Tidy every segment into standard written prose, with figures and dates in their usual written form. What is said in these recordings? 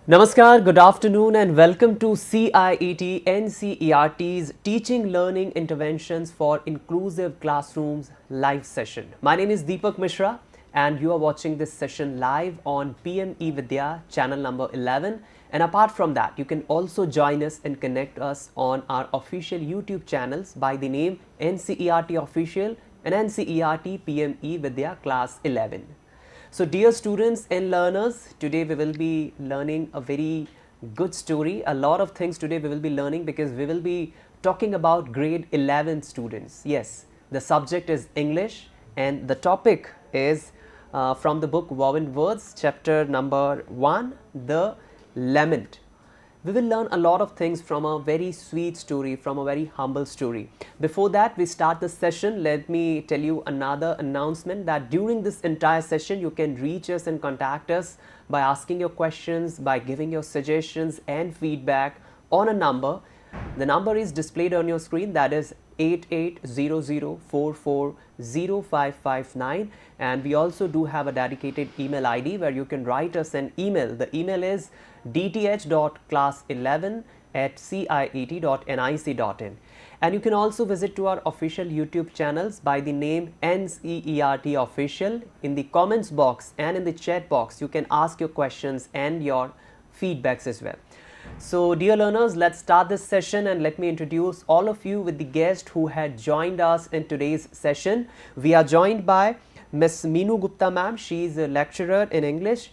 Namaskar, good afternoon and welcome to CIET NCERT's Teaching Learning Interventions for Inclusive Classrooms live session. My name is Deepak Mishra and you are watching this session live on PM eVidya channel number 11, and apart from that you can also join us and connect us on our official YouTube channels by the name NCERT Official and NCERT PM eVidya Class 11. So dear students and learners, today we will be learning a very good story. A lot of things today we will be learning because we will be talking about grade 11 students. Yes, the subject is English and the topic is from the book Woven Words, chapter number 1, the Lament. We will learn a lot of things from a very sweet story, from a very humble story. Before that we start the session, let me tell you another announcement that during this entire session you can reach us and contact us by asking your questions, by giving your suggestions and feedback on a number. The number is displayed on your screen, that is 8800440559, and we also do have a dedicated email ID where you can write us an email. The email is dth.class11@ciet.nic.in, and you can also visit to our official YouTube channels by the name NCERT Official. In the comments box and in the chat box you can ask your questions and your feedbacks as well. So dear learners, let's start this session and let me introduce all of you with the guest who had joined us in today's session. We are joined by Miss Meenu Gupta ma'am. She is a lecturer in English,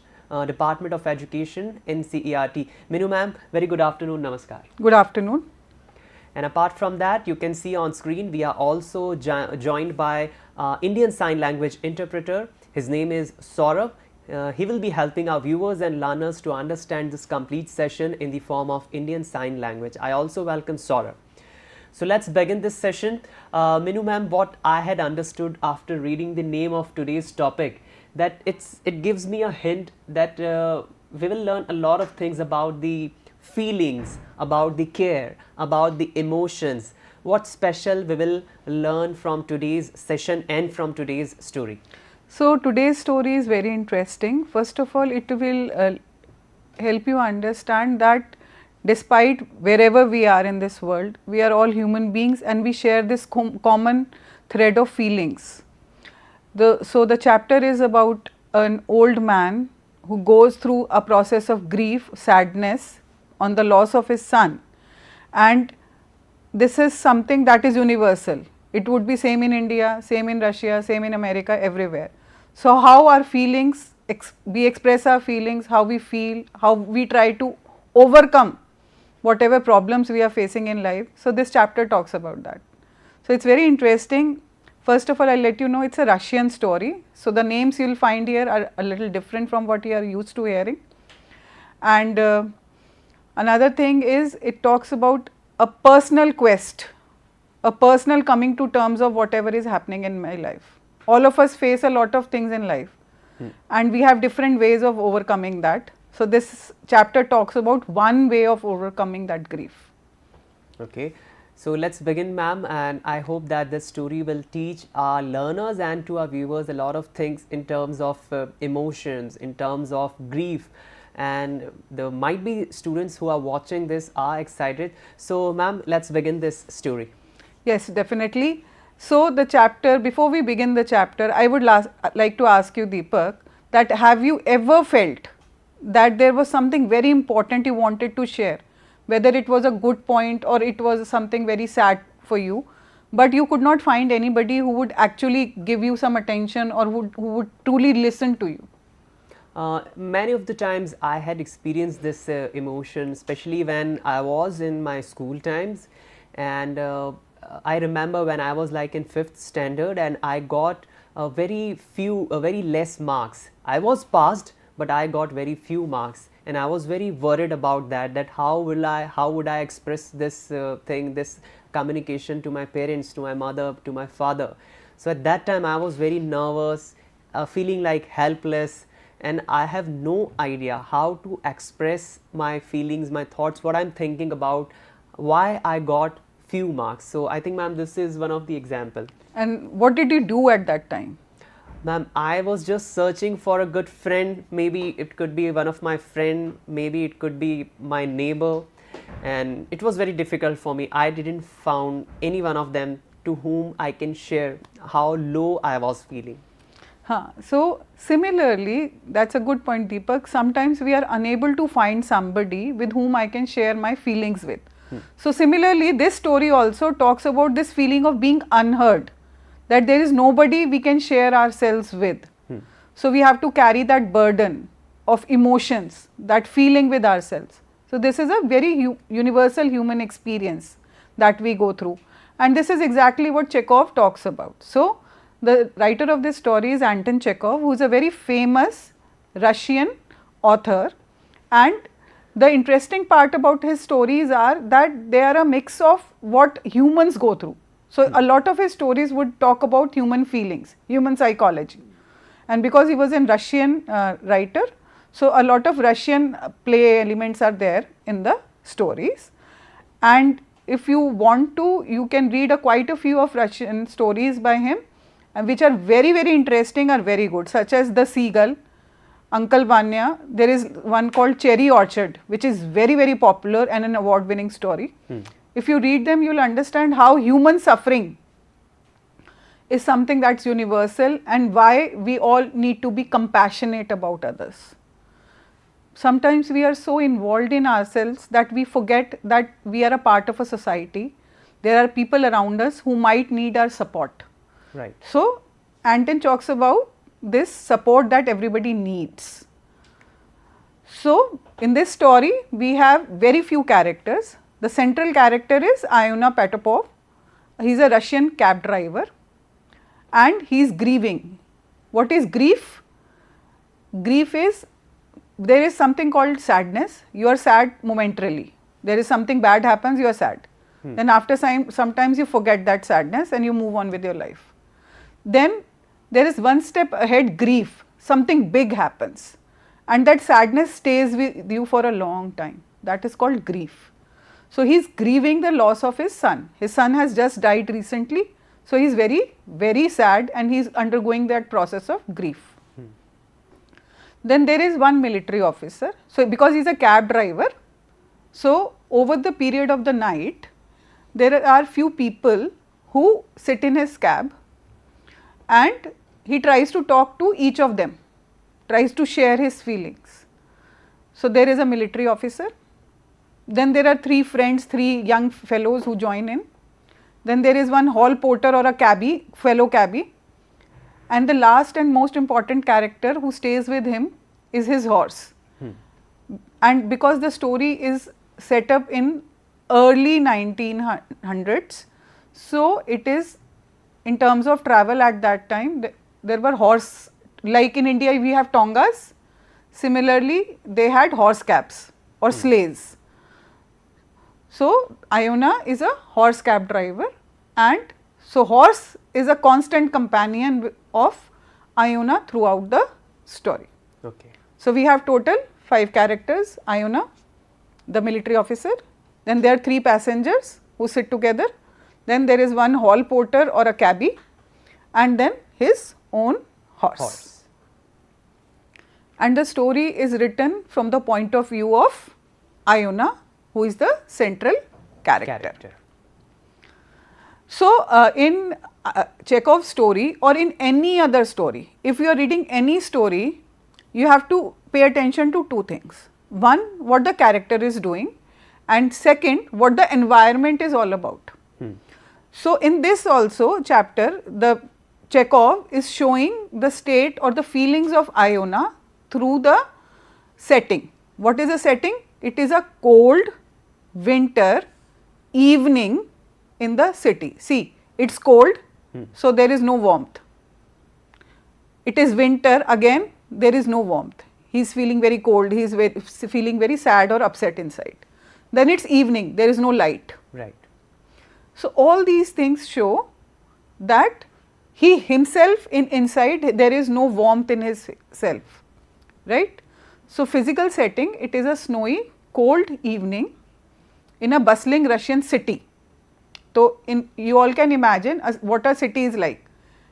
Department of Education, NCERT. Meenu ma'am, very good afternoon, namaskar. Good afternoon. And apart from that, you can see on screen we are also joined by Indian Sign Language interpreter. His name is Saurabh. He will be helping our viewers and learners to understand this complete session in the form of Indian Sign Language. I also welcome Saurabh. So let's begin this session. Meenu ma'am, what I had understood after reading the name of today's topic, that it gives me a hint that we will learn a lot of things about the feelings, about the care, about the emotions. What special we will learn from today's session and from today's story? So today's story is very interesting. First of all, it will help you understand that despite wherever we are in this world, we are all human beings and we share this common thread of feelings. So the chapter is about an old man who goes through a process of grief, sadness on the loss of his son, and this is something that is universal. It would be same in India, same in Russia, same in America, everywhere. So how our feelings, we express our feelings, how we feel, how we try to overcome whatever problems we are facing in life. So this chapter talks about that. So it's very interesting. First of all, I'll let you know it's a Russian story. So the names you'll find here are a little different from what you are used to hearing. And another thing is it talks about a personal quest, a personal coming to terms of whatever is happening in my life. All of us face a lot of things in life and we have different ways of overcoming that. So this chapter talks about one way of overcoming that grief. Okay, so let's begin ma'am, and I hope that this story will teach our learners and to our viewers a lot of things in terms of emotions, in terms of grief, and there might be students who are watching this are excited. So ma'am, let's begin this story. Yes, definitely. So the chapter, before we begin the chapter, I would like to ask you, Deepak, that have you ever felt that there was something very important you wanted to share, whether it was a good point or it was something very sad for you, but you could not find anybody who would actually give you some attention or who would truly listen to you? Many of the times I had experienced this emotion, especially when I was in my school times, and I remember when I was like in 5th standard and I got very less marks. I was passed, but I got very few marks, and I was very worried about that how would I express this this communication to my parents, to my mother, to my father. So at that time I was very nervous, feeling like helpless, and I have no idea how to express my feelings, my thoughts, what I'm thinking about, why I got few marks. So I think ma'am, this is one of the example. And what did you do at that time? Ma'am, I was just searching for a good friend. Maybe it could be one of my friend, maybe it could be my neighbor, and it was very difficult for me. I didn't found any one of them to whom I can share how low I was feeling. So, similarly, that's a good point, Deepak. Sometimes we are unable to find somebody with whom I can share my feelings with. So, similarly, this story also talks about this feeling of being unheard, that there is nobody we can share ourselves with. So, we have to carry that burden of emotions, that feeling with ourselves. So, this is a very universal human experience that we go through, and this is exactly what Chekhov talks about. So, the writer of this story is Anton Chekhov, who is a very famous Russian author, and the interesting part about his stories are that they are a mix of what humans go through. So, a lot of his stories would talk about human feelings, human psychology, and because he was a Russian writer, so a lot of Russian play elements are there in the stories. And if you want to, you can read quite a few of Russian stories by him, and which are very, very interesting or very good, such as The Seagull, Uncle Vanya. There is one called Cherry Orchard, which is very, very popular and an award winning story. If you read them, you will understand how human suffering is something that's universal and why we all need to be compassionate about others. Sometimes we are so involved in ourselves that we forget that we are a part of a society. There are people around us who might need our support. Right. So, Anton talks about this support that everybody needs. So, in this story, we have very few characters. The central character is Iona Petopov. He is a Russian cab driver and he is grieving. What is grief? Grief is, there is something called sadness. You are sad momentarily. There is something bad happens, you are sad. Then after sometimes you forget that sadness and you move on with your life. Then there is one step ahead, grief, something big happens and that sadness stays with you for a long time. That is called grief. So, he is grieving the loss of his son. His son has just died recently. So, he is very, very sad and he is undergoing that process of grief. Then there is one military officer. So, because he is a cab driver, so over the period of the night, there are few people who sit in his cab and he tries to talk to each of them, tries to share his feelings. So, there is a military officer, then there are three friends, three young fellows who join in, then there is one hall porter or a cabbie, fellow cabbie, and the last and most important character who stays with him is his horse. And because the story is set up in early 1900s, so it is in terms of travel at that time, there were horse, like in India we have tongas, similarly they had horse cabs or sleighs. So, Iona is a horse cab driver and so horse is a constant companion of Iona throughout the story. Okay. So, we have total 5 characters, Iona, the military officer, then there are 3 passengers who sit together, then there is one hall porter or a cabbie and then his own horse. And the story is written from the point of view of Iona, who is the central character. So, in Chekhov's story or in any other story, if you are reading any story, you have to pay attention to 2 things. One, what the character is doing, and second, what the environment is all about. So, in this also chapter, the Chekhov is showing the state or the feelings of Iona through the setting. What is the setting? It is a cold winter evening in the city. See, it is cold, so there is no warmth. It is winter, again there is no warmth. He is feeling very cold, he is feeling very sad or upset inside. Then it is evening, there is no light. Right. So, all these things show that he himself inside there is no warmth in his self, right. So, physical setting, it is a snowy cold evening in a bustling Russian city. So, you all can imagine what a city is like.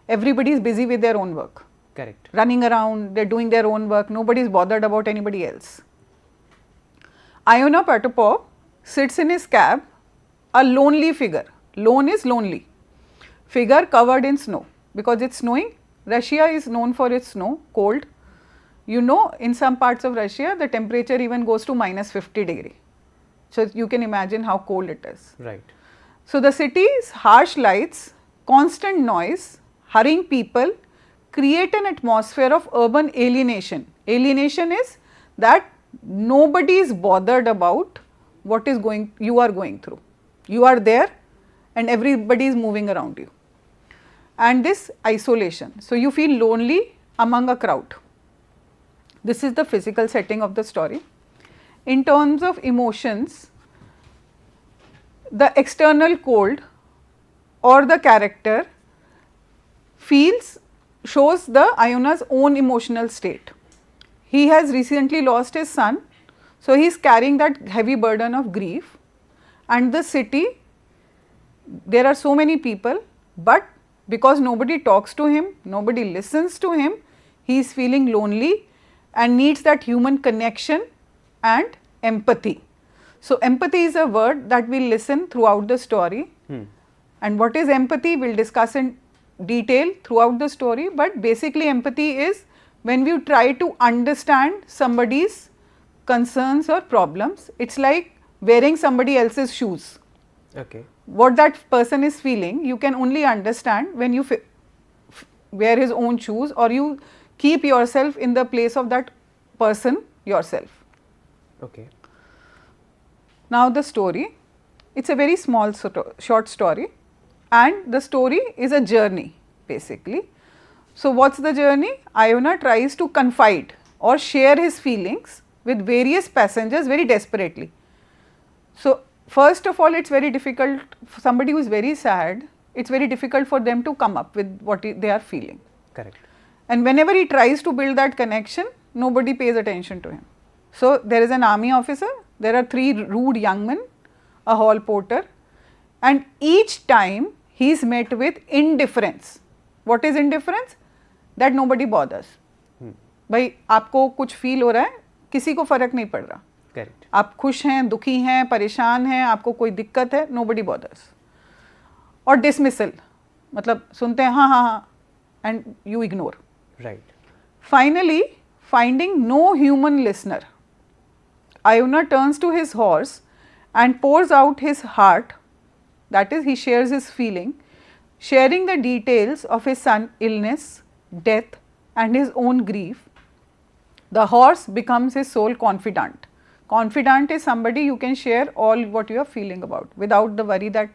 Everybody is busy with their own work. Correct. Running around, they're doing their own work, nobody's bothered about anybody else. Iona Patapov sits in his cab, a lonely figure. Lone is lonely. Figure covered in snow because it's snowing. Russia is known for its snow, cold. You know, in some parts of Russia, the temperature even goes to minus 50 degree. So you can imagine how cold it is. Right. So the city's harsh lights, constant noise, hurrying people create an atmosphere of urban alienation. Alienation is that nobody is bothered about what is you are going through. You are there and everybody is moving around you. And this isolation. So you feel lonely among a crowd. This is the physical setting of the story. In terms of emotions, the external cold or the character shows the Iona's own emotional state. He has recently lost his son, so he is carrying that heavy burden of grief. And the city, there are so many people, but because nobody talks to him, nobody listens to him, he is feeling lonely and needs that human connection and empathy. So empathy is a word that we listen throughout the story. And what is empathy, we will discuss in detail throughout the story, but basically empathy is when we try to understand somebody's concerns or problems. It's like wearing somebody else's shoes. Okay. What that person is feeling, you can only understand when you wear his own shoes or you keep yourself in the place of that person yourself. Okay. Now the story, it's a very small short story, and the story is a journey basically. So what's the journey? Iona tries to confide or share his feelings with various passengers very desperately. So first of all, it's very difficult for somebody who is very sad, it's very difficult for them to come up with what they are feeling. Correct. And whenever he tries to build that connection, nobody pays attention to him. So there is an army officer, there are 3 rude young men, a hall porter, and each time he is met with indifference. What is indifference? That nobody bothers. भाई आपको कुछ feel हो रहा है, किसी को फर्क नहीं पड़ रहा. Correct. आप खुश हैं, दुखी हैं, परेशान हैं, आपको कोई दिक्कत है, nobody bothers. और dismissal, मतलब सुनते हैं हाँ हाँ हाँ and you ignore. Right. Finally, finding no human listener, Iona turns to his horse and pours out his heart, that is, he shares his feeling, sharing the details of his son's illness, death, and his own grief. The horse becomes his sole confidant. Confidant is somebody you can share all what you are feeling about without the worry that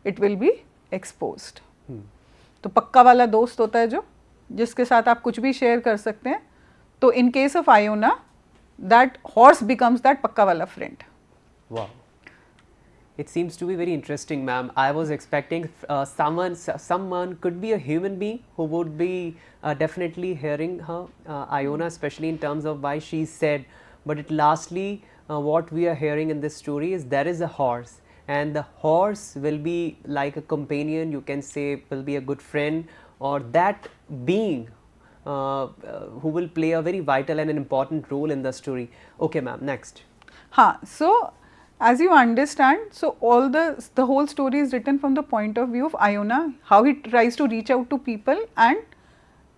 it will be exposed. तो पक्का वाला दोस्त होता है जो जिसके साथ आप कुछ भी शेयर कर सकते हैं. तो in case of Iona, that horse becomes that pakka wala friend. Wow. It seems to be very interesting, ma'am. I was expecting someone could be a human being who would be definitely hearing her, Iona, especially in terms of why she said. But lastly, what we are hearing in this story is there is a horse, and the horse will be like a companion, you can say, will be a good friend, or that being who will play a very vital and an important role in the story. Okay, ma'am, next. So as you understand, so all the whole story is written from the point of view of Iona, how he tries to reach out to people and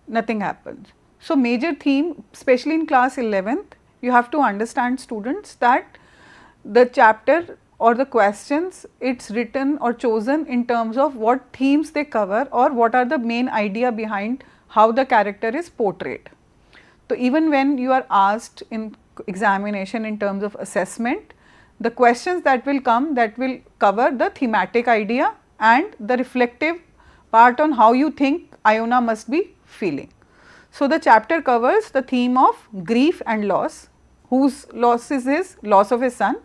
nothing happens. So major theme, especially in class 11th, you have to understand, students, that the chapter or the questions, it's written or chosen in terms of what themes they cover or what are the main idea behind how the character is portrayed. So even when you are asked in examination in terms of assessment, the questions that will come, that will cover the thematic idea and the reflective part on how you think Iona must be feeling. So the chapter covers the theme of grief and loss, whose loss is his loss of his son,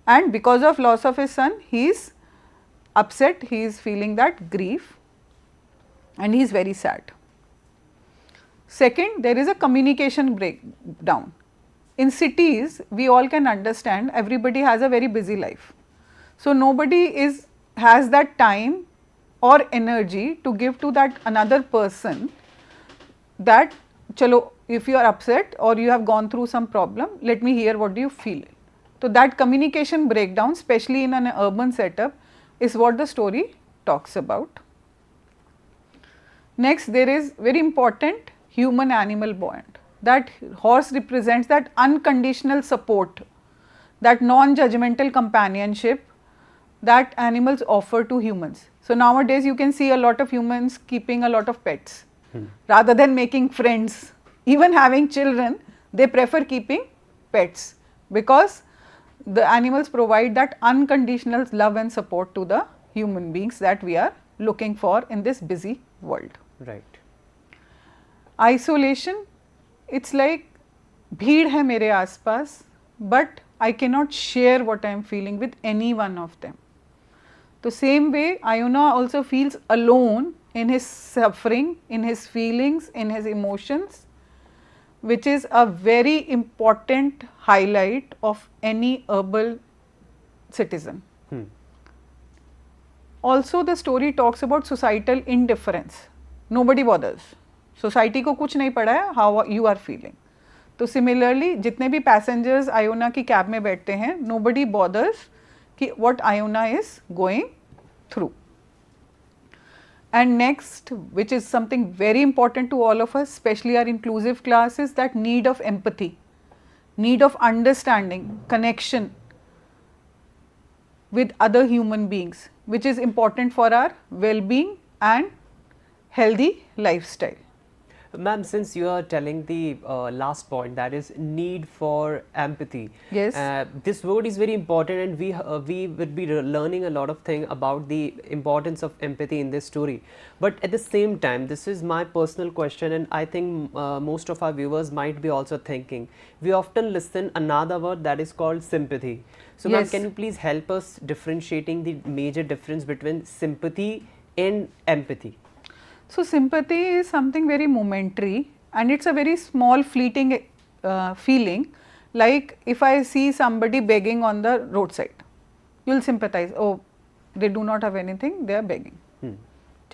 and because of loss of his son, he is upset, he is feeling that grief and he is very sad. Second, there is a communication breakdown. In cities, we all can understand everybody has a very busy life. So nobody has that time or energy to give to that another person that chalo, if you are upset or you have gone through some problem, let me hear what do you feel. So that communication breakdown, especially in an urban setup, is what the story talks about. Next, there is very important human animal bond. That horse represents that unconditional support, that non-judgmental companionship that animals offer to humans. So nowadays you can see a lot of humans keeping a lot of pets. Rather than making friends, even having children, they prefer keeping pets because the animals provide that unconditional love and support to the human beings that we are looking for in this busy world. Right. Isolation, it's like bheed hai mere aaspaas, but I cannot share what I am feeling with any one of them. The same way, Iona also feels alone in his suffering, in his feelings, in his emotions, which is a very important highlight of any urban citizen. Also, the story talks about societal indifference. Nobody bothers. Society को कुछ नहीं पड़ा है how you are feeling. तो similarly, जितने भी passengers Iona की cab में बैठते हैं, nobody bothers कि what Iona is going through. And next, which is something very important to all of us, especially our inclusive class, is that need of empathy, need of understanding, connection with other human beings, which is important for our well-being and healthy lifestyle. Ma'am, since you are telling the last point, that is need for empathy. Yes. This word is very important, and we would be learning a lot of things about the importance of empathy in this story. But at the same time, this is my personal question, and I think most of our viewers might be also thinking. We often listen another word that is called sympathy. So, yes. Ma'am, can you please help us differentiating the major difference between sympathy and empathy? So, sympathy is something very momentary and it is a very small fleeting feeling, like if I see somebody begging on the roadside, you will sympathize, oh they do not have anything, they are begging.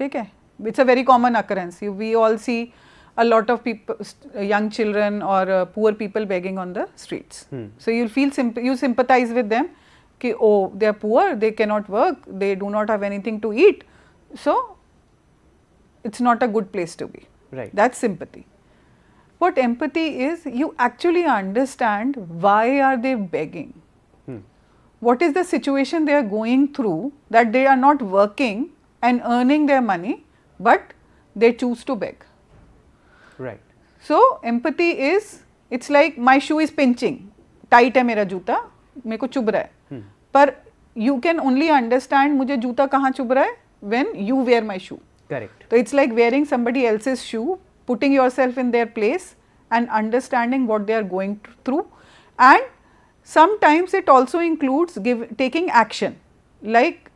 Okay? It is a very common occurrence. We all see a lot of people, young children or poor people begging on the streets. So, you will feel you sympathize with them, ki, oh they are poor, they cannot work, they do not have anything to eat. So, it is not a good place to be. Right. That is sympathy. What empathy is, you actually understand why are they begging. What is the situation they are going through that they are not working and earning their money, but they choose to beg. Right. So, empathy is, it is like my shoe is pinching, tight hai mera juta, मेरे को चुभ रहा है. पर you can only understand मुझे जूता कहाँ चुभ रहा है when you wear my shoe. Correct. So, it is like wearing somebody else's shoe, putting yourself in their place and understanding what they are going through, and sometimes it also includes taking action, like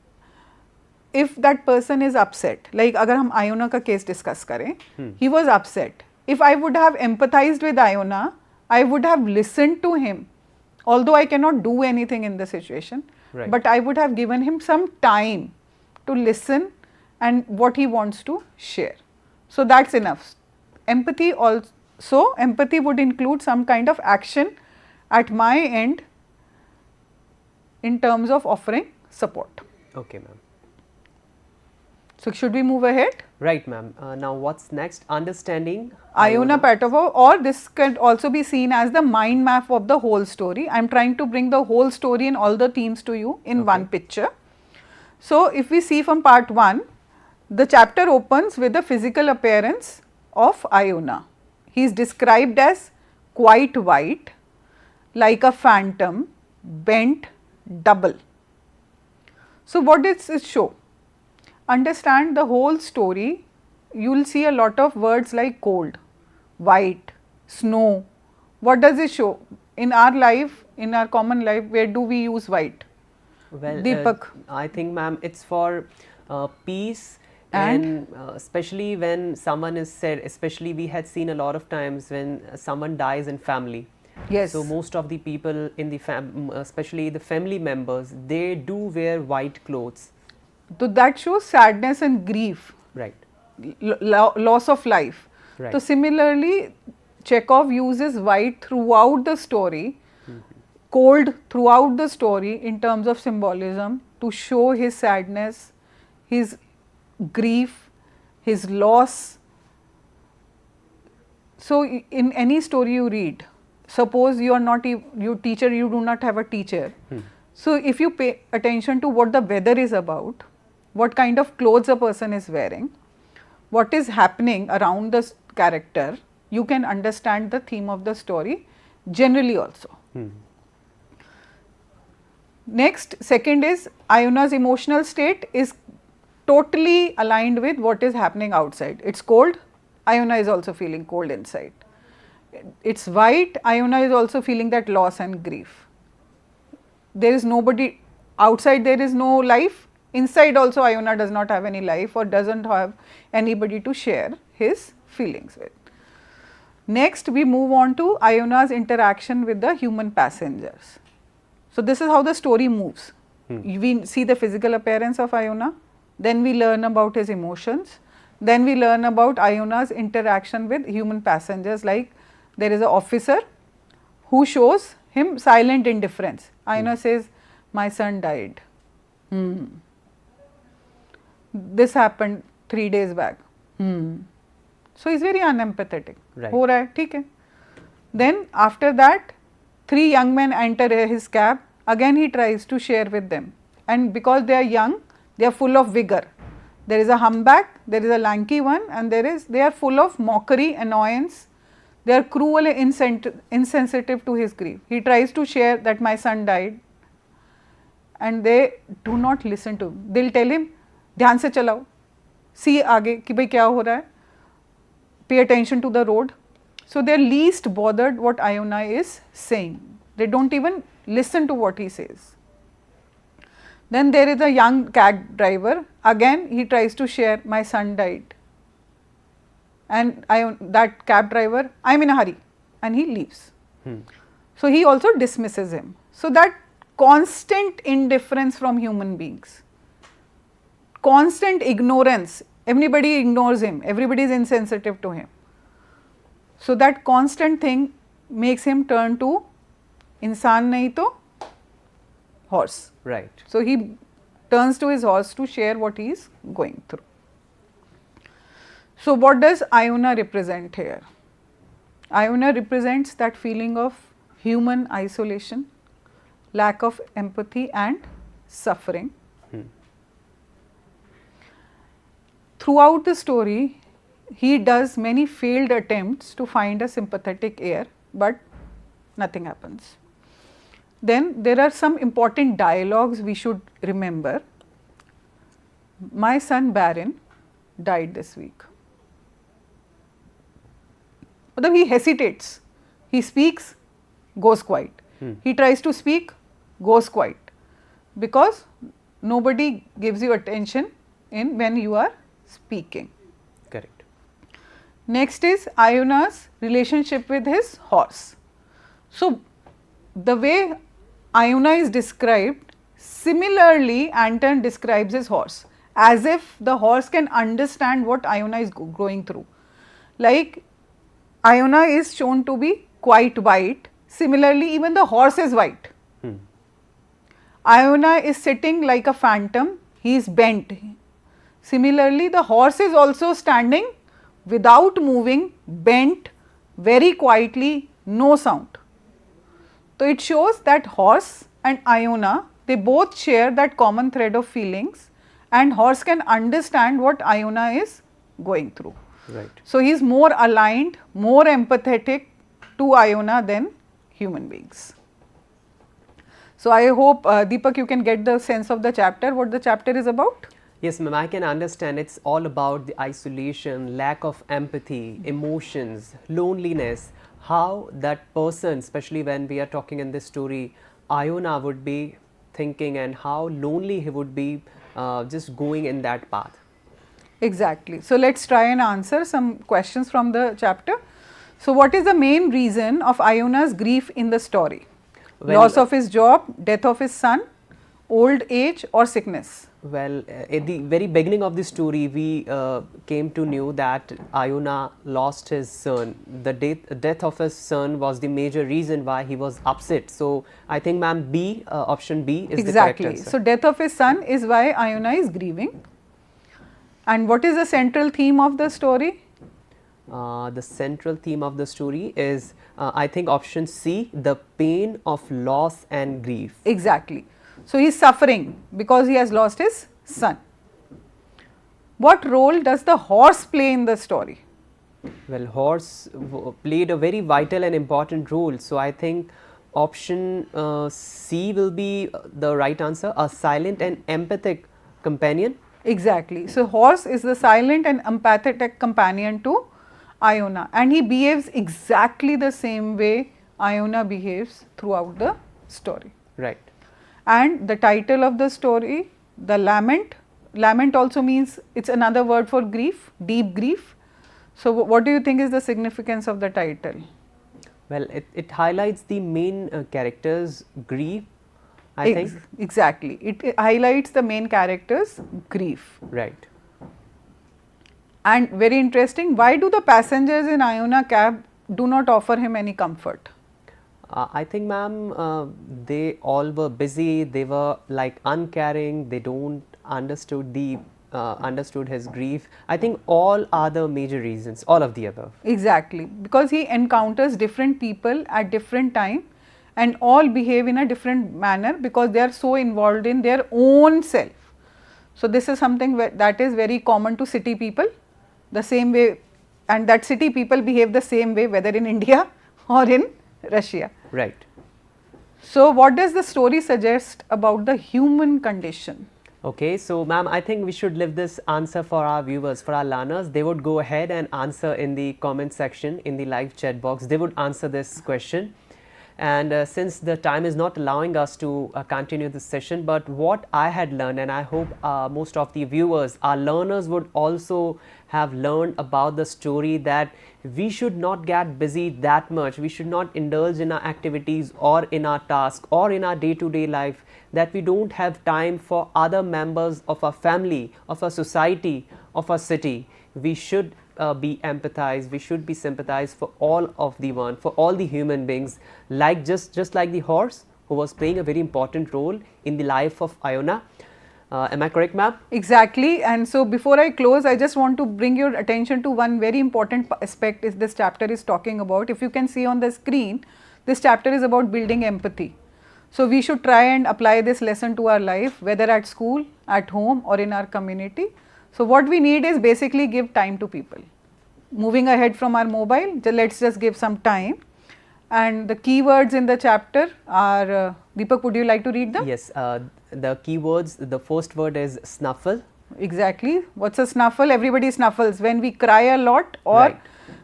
if that person is upset, like अगर हम Iona का case discuss करें, he was upset. If I would have empathized with Iona, I would have listened to him, although I cannot do anything in the situation, right. but I would have given him some time to listen and what he wants to share. So, that is enough. Empathy also, empathy would include some kind of action at my end in terms of offering support. Okay, ma'am. So, should we move ahead? Right, ma'am. Now, what's next? Understanding Iona Petova, or this can also be seen as the mind map of the whole story. I am trying to bring the whole story and all the themes to you in one picture. So, if we see from part 1, the chapter opens with the physical appearance of Iona. He is described as quite white, like a phantom, bent, double. So, what does it show? Understand the whole story, you will see a lot of words like cold, white, snow. What does it show? In our life, in our common life, where do we use white? Well, Deepak. I think, ma'am, it's for peace. And especially when someone is said, especially we had seen a lot of times when someone dies in family. Yes. So, most of the people in the especially the family members, they do wear white clothes. So, that shows sadness and grief. Right. Loss of life. Right. So similarly, Chekhov uses white throughout the story, cold throughout the story in terms of symbolism to show his sadness, his grief, his loss. So in any story you read, suppose you are not your teacher, you do not have a teacher. So if you pay attention to what the weather is about, what kind of clothes a person is wearing, what is happening around the character, you can understand the theme of the story generally also. Next, second is Iona's emotional state is totally aligned with what is happening outside. It's cold, Iona is also feeling cold inside. It's white, Iona is also feeling that loss and grief. There is nobody outside, there is no life. Inside also Iona does not have any life or doesn't have anybody to share his feelings with. Next, we move on to Iona's interaction with the human passengers. So this is how the story moves. We see the physical appearance of Iona, then we learn about his emotions, then we learn about Iona's interaction with human passengers, like there is an officer who shows him silent indifference. Iona says, my son died. This happened 3 days back. So he is very unempathetic. Right. हो रहा है, ठीक है. Then after that, 3 young men enter his cab. Again he tries to share with them, and because they are young, they are full of vigor. There is a humpback, there is a lanky one, and they are full of mockery, annoyance. They are cruel and insensitive to his grief. He tries to share that my son died, and they do not listen to him. They'll tell him, ध्यान से चलाओ, see आगे कि भाई क्या हो रहा है, pay attention to the road. So they are least bothered what Iona is saying. They don't even listen to what he says. Then there is a young cab driver. Again he tries to share, my son died. And that cab driver, I am in a hurry, and he leaves. So he also dismisses him. So that constant indifference from human beings, constant ignorance, everybody ignores him, everybody is insensitive to him. So that constant thing makes him turn to insan nahi to horse. Right. So he turns to his horse to share what he is going through. So what does Iona represent here? Iona represents that feeling of human isolation, lack of empathy and suffering. Throughout the story, he does many failed attempts to find a sympathetic ear, but nothing happens. Then there are some important dialogues we should remember. My son Baron died this week. But he hesitates. He speaks, goes quiet. He tries to speak, goes quiet. Because nobody gives you attention when you are speaking. Correct. Next is Iona's relationship with his horse. So the way Iona is described, similarly Anton describes his horse, as if the horse can understand what Iona is going through. Like Iona is shown to be quite white, similarly even the horse is white. Iona is sitting like a phantom, he is bent. Similarly, the horse is also standing without moving, bent, very quietly, no sound. So it shows that horse and Iona, they both share that common thread of feelings, and horse can understand what Iona is going through. Right. So he is more aligned, more empathetic to Iona than human beings. So I hope Deepak, you can get the sense of the chapter, what the chapter is about. Yes, ma'am, I can understand. It's all about the isolation, lack of empathy, emotions, loneliness, how that person, especially when we are talking in this story, Iona would be thinking, and how lonely he would be just going in that path. Exactly. So let's try and answer some questions from the chapter. So what is the main reason of Iona's grief in the story? Well, loss of his job, death of his son, old age or sickness? Well, at the very beginning of the story, we came to know that Iona lost his son. The death of his son was the major reason why he was upset. So, I think ma'am B, option B is the correct Exactly. answer. So, death of his son is why Iona is grieving. And what is the central theme of the story? The central theme of the story is, I think option C, the pain of loss and grief. Exactly. So, he is suffering because he has lost his son. What role does the horse play in the story? Well, horse played a very vital and important role. So, I think option C will be the right answer, a silent and empathic companion. Exactly. So, horse is the silent and empathetic companion to Iona, and he behaves exactly the same way Iona behaves throughout the story. Right. And the title of the story, the Lament. Lament also means, it's another word for grief, deep grief. So, what do you think is the significance of the title? Well, it highlights the main character's grief, I think. Exactly. It highlights the main character's grief. Right. And very interesting, why do the passengers in Iona cab do not offer him any comfort? I think ma'am, they all were busy, they were like uncaring, they don't understood his grief. I think all are the major reasons, all of the above. Exactly, because he encounters different people at different time and all behave in a different manner because they are so involved in their own self. So, this is something that is very common to city people, the same way, and that city people behave the same way whether in India or in Russia. Right. So, what does the story suggest about the human condition? Okay, so ma'am, I think we should leave this answer for our viewers, for our learners. They would go ahead and answer in the comment section, in the live chat box. They would answer this question. And since the time is not allowing us to continue this session, but what I had learned, and I hope most of the viewers, our learners would also have learned about the story, that we should not get busy that much. We should not indulge in our activities or in our task or in our day-to-day life, that we don't have time for other members of our family, of our society, of our city. We should be empathized, we should be sympathized for all of the one, for all the human beings, like just like the horse who was playing a very important role in the life of Iona. Am I correct, ma'am? Exactly. And so, before I close, I just want to bring your attention to one very important aspect is this chapter is talking about. If you can see on the screen, this chapter is about building empathy. So, we should try and apply this lesson to our life, whether at school, at home or in our community. So, what we need is basically give time to people. Moving ahead from our mobile, let's just give some time. And the keywords in the chapter are, Deepak, would you like to read them? Yes, the keywords, the first word is snuffle. Exactly. What's a snuffle? Everybody snuffles. When we cry a lot or Right.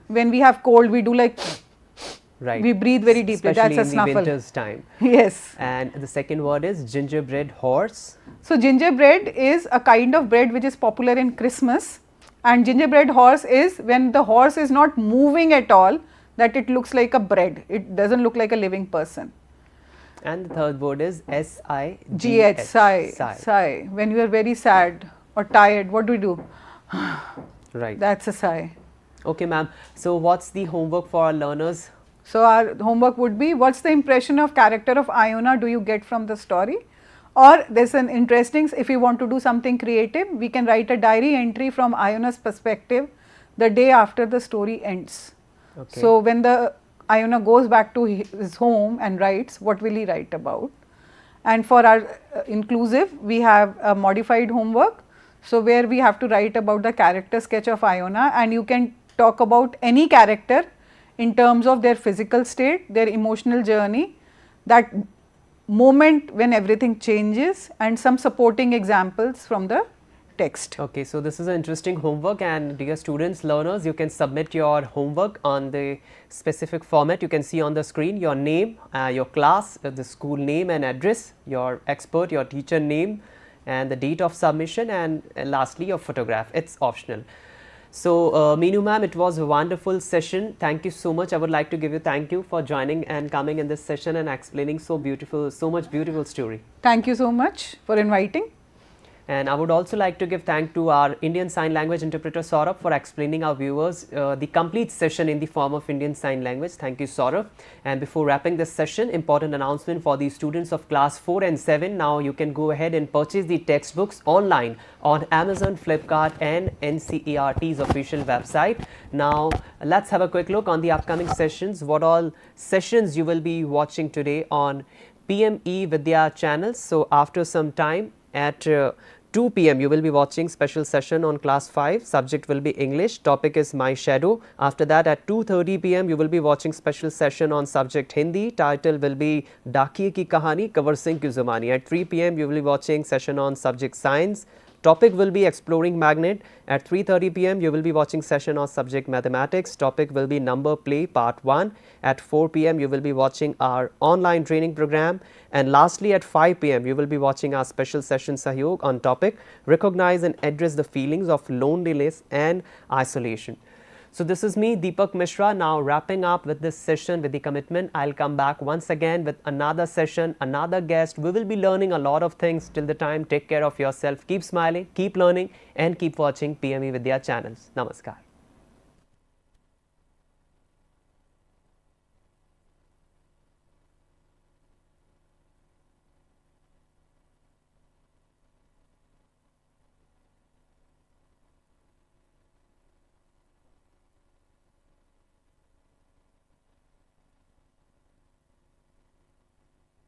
when we have cold, we do like, Right. we breathe very deeply. Especially That's a in snuffle. the winter's time. Yes. And the second word is gingerbread horse. So, gingerbread is a kind of bread which is popular in Christmas, and gingerbread horse is when the horse is not moving at all, that it looks like a bread, it does not look like a living person. And the third word is GH, sigh, sigh. sigh. When you are very sad or tired, what do we do? Right. That is a sigh. Okay, ma'am. So, what's the homework for our learners? So, our homework would be, what is the impression of character of Iona do you get from the story? Or there is an interesting, if you want to do something creative, we can write a diary entry from Iona's perspective the day after the story ends. Okay. So, when the Iona goes back to his home and writes, what will he write about? And for our inclusive, we have a modified homework. So, where we have to write about the character sketch of Iona, and you can talk about any character in terms of their physical state, their emotional journey, that moment when everything changes, and some supporting examples from the text. Okay, so this is an interesting homework, and dear students, learners, you can submit your homework on the specific format. You can see on the screen your name, your class, the school name and address, your expert, your teacher name and the date of submission, and lastly your photograph. It's optional. So, Meenu ma'am, it was a wonderful session. Thank you so much. I would like to give you thank you for joining and coming in this session and explaining so much beautiful story. Thank you so much for inviting. And I would also like to give thank to our Indian Sign Language interpreter Saurabh for explaining our viewers the complete session in the form of Indian Sign Language. Thank you, Saurabh. And before wrapping this session, important announcement for the students of class 4 and 7. Now you can go ahead and purchase the textbooks online on Amazon, Flipkart and NCERT's official website. Now let's have a quick look on the upcoming sessions. What all sessions you will be watching today on PM eVidya channels. So after some time at 2 p.m. you will be watching special session on class 5, subject will be English, topic is My Shadow. After that at 2:30 p.m. you will be watching special session on subject Hindi, title will be Dakiye Ki Kahani, Kavar Singh Ki Zubani. At 3 p.m. you will be watching session on subject Science, topic will be Exploring Magnet. At 3:30 p.m. you will be watching session on subject Mathematics, topic will be Number Play Part 1. At 4 p.m. you will be watching our online training program, and lastly at 5 p.m. you will be watching our special session Sahyog on topic Recognize and Address the Feelings of Loneliness and Isolation. So this is me, Deepak Mishra, now wrapping up with this session with the commitment I'll come back once again with another session, another guest. We will be learning a lot of things. Till the time, take care of yourself, keep smiling, keep learning and keep watching PM eVidya channels. Namaskar.